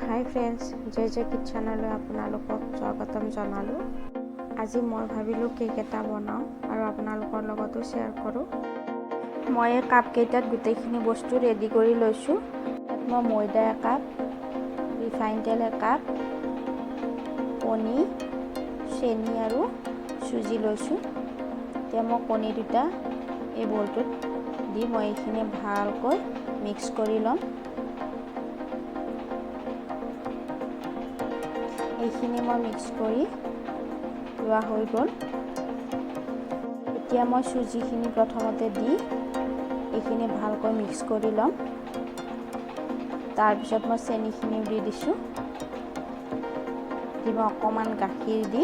হাই friends, জয় জয় কিটচেনলৈ আপোনালোকক স্বাগতম জনালোঁ। আজি মই ভাবিলোঁ কেক এটা বনাওঁ আৰু আপোনালোকৰ লগতো শ্বেয়াৰ কৰোঁ। মই এই কাপকেইটাত গোটেইখিনি বস্তু ৰেডি কৰি লৈছোঁ। মই ময়দা একাপ, ৰিফাইন তেল একাপ, কণী, চেনি আৰু চুজি লৈছোঁ। এতিয়া মই কণী দুটা এই বলটোত দি মই এইখিনি ভালকৈ মিক্স কৰি ল'ম। এইখিনি মই মিক্স কৰি লোৱা হৈ গ'ল। এতিয়া মই চুজিখিনি প্ৰথমতে দি এইখিনি ভালকৈ মিক্স কৰি ল'ম। তাৰপিছত মই চেনিখিনিও দি দিছোঁ। মই অকণমান গাখীৰ দি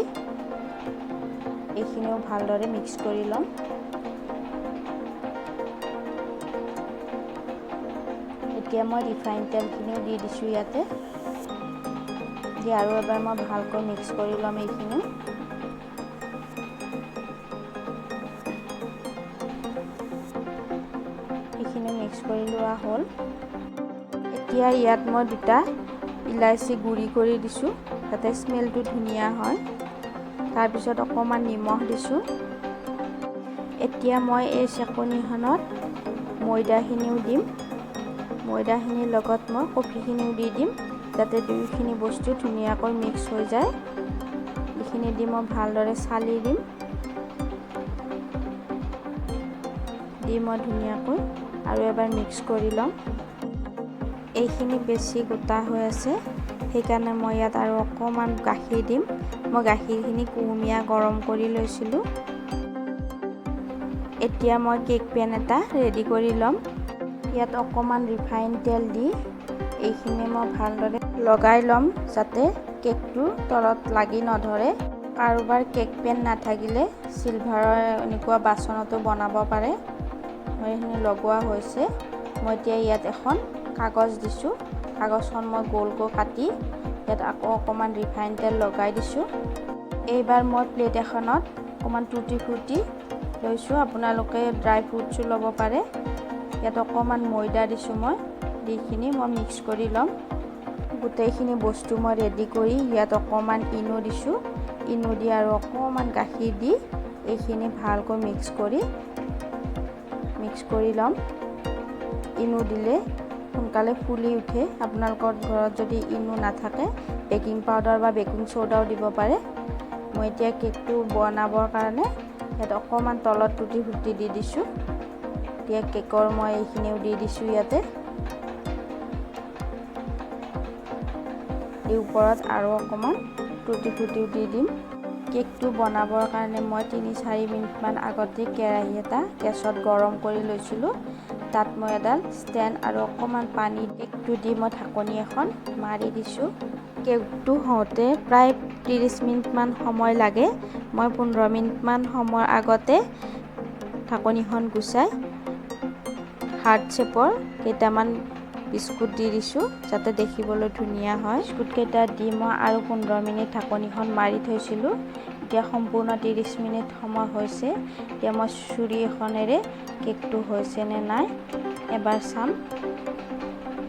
এইখিনিও ভালদৰে মিক্স কৰি ল'ম। এতিয়া মই ৰিফাইন তেলখিনিও দি দিছোঁ ইয়াতে। দি আৰু এবাৰ মই ভালকৈ মিক্স কৰি ল'ম এইখিনি। এইখিনি মিক্স কৰি লোৱা হ'ল। এতিয়া ইয়াত মই দুটা ইলাচি গুড়ি কৰি দিছোঁ যাতে স্মেলটো ধুনীয়া হয়। তাৰপিছত অকণমান নিমখ দিছোঁ। এতিয়া মই এই চেকনিখনত ময়দাখিনিও দিম। ময়দাখিনিৰ লগত মই কফিখিনিও দি দিম যাতে দুয়োখিনি বস্তু ধুনীয়াকৈ মিক্স হৈ যায়। এইখিনি দি মই ভালদৰে চালি দিম। দি মই ধুনীয়াকৈ আৰু এবাৰ মিক্স কৰি ল'ম। এইখিনি বেছি গোটা হৈ আছে, সেইকাৰণে মই ইয়াত আৰু অকণমান গাখীৰ দিম। মই গাখীৰখিনি কুহুমীয়া গৰম কৰি লৈছিলোঁ। এতিয়া মই কেক পেন এটা ৰেডি কৰি ল'ম। ইয়াত অকণমান ৰিফাইন তেল দি এইখিনি মই ভালদৰে লগাই ল'ম যাতে কেকটো তলত লাগি নধৰে। কাৰোবাৰ কেক পেন নাথাকিলে চিলভাৰৰ এনেকুৱা বাচনতো বনাব পাৰে। মই এইখিনি লগোৱা হৈছে। মই এতিয়া ইয়াত এখন কাগজ দিছোঁ। কাগজখন মই গোলকৈ কাটি ইয়াত আকৌ অকণমান ৰিফাইন তেল লগাই দিছোঁ। এইবাৰ মই প্লেট এখনত অকণমান টুটি ফ্ৰুটি লৈছোঁ। আপোনালোকে ড্ৰাই ফ্ৰুটছো ল'ব পাৰে। ইয়াত অকণমান ময়দা দিছোঁ মই। দিখিনি মই মিক্স কৰি ল'ম। গোটেইখিনি বস্তু মই ৰেডি কৰি ইয়াত অকণমান ইনো দিছোঁ। ইনো দি আৰু অকণমান গাখীৰ দি এইখিনি ভালকৈ মিক্স কৰি ল'ম। ইনো দিলে সোনকালে ফুলি উঠে। আপোনালোকৰ ঘৰত যদি ইনো নাথাকে বেকিং পাউডাৰ বা বেকিং চ'ডাও দিব পাৰে। মই এতিয়া কেকটো বনাবৰ কাৰণে ইয়াত অকণমান তলত টুটি ফ্ৰুটি দি দিছোঁ। এতিয়া কেকৰ মই এইখিনিও দি দিছোঁ ইয়াতে। এই ওপৰত আৰু অকণমান টুটি ফ্ৰুটিও দি দিম। কেকটো বনাবৰ কাৰণে মই ৩-৪ মিনিটমান আগতে কেৰাহী এটা গেছত গৰম কৰি লৈছিলোঁ। তাত মই এডাল ষ্টেণ্ড আৰু অকণমান পানী কেকটো দি মই ঢাকনি এখন মাৰি দিছোঁ। কেকটো হওঁতে প্ৰায় 30 মিনিটমান সময় লাগে। মই 15 মিনিটমান সময় আগতে ঢাকনিখন গুচাই হাৰ্ট শ্বেপৰ কেইটামান বিস্কুট দি দিছোঁ যাতে দেখিবলৈ ধুনীয়া হয়। বিস্কুটকেইটা দি মই আৰু 15 মিনিট ঢাকনিখন মাৰি থৈছিলোঁ। এতিয়া সম্পূৰ্ণ 30 মিনিট সময় হৈছে। এতিয়া মই চুৰি এখনেৰে কেকটো হৈছে নে নাই এবাৰ চাম।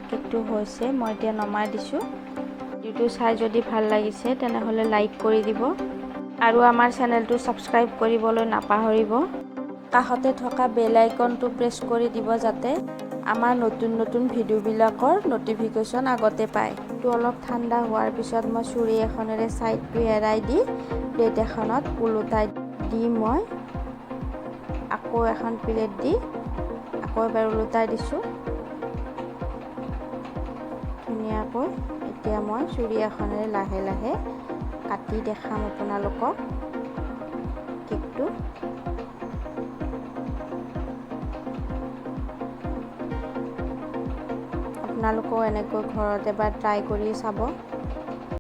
কেকটো হৈছে। মই এতিয়া নমাই দিছোঁ। ভিডিঅ'টো চাই যদি ভাল লাগিছে তেনেহ'লে লাইক কৰি দিব আৰু আমাৰ চেনেলটো ছাবস্ক্ৰাইব কৰিবলৈ নাপাহৰিব। কাষতে থকা বেল আইকনটো প্ৰেছ কৰি দিব যাতে আমাৰ নতুন নতুন ভিডিঅ'বিলাকৰ ন'টিফিকেশ্যন আগতে পায়। এইটো অলপ ঠাণ্ডা হোৱাৰ পিছত মই চুৰি এখনেৰে ছাইডটো এৰাই দি প্লেট এখনত ওলোটাই দি মই আকৌ এখন প্লেট দি আকৌ এবাৰ ওলোটাই দিছোঁ ধুনীয়াকৈ। এতিয়া মই চুৰি এখনেৰে লাহে লাহে কাটি দেখাম আপোনালোকক কেকটো। আপোনালোকেও এনেকৈ ঘৰত এবাৰ ট্ৰাই কৰি চাব।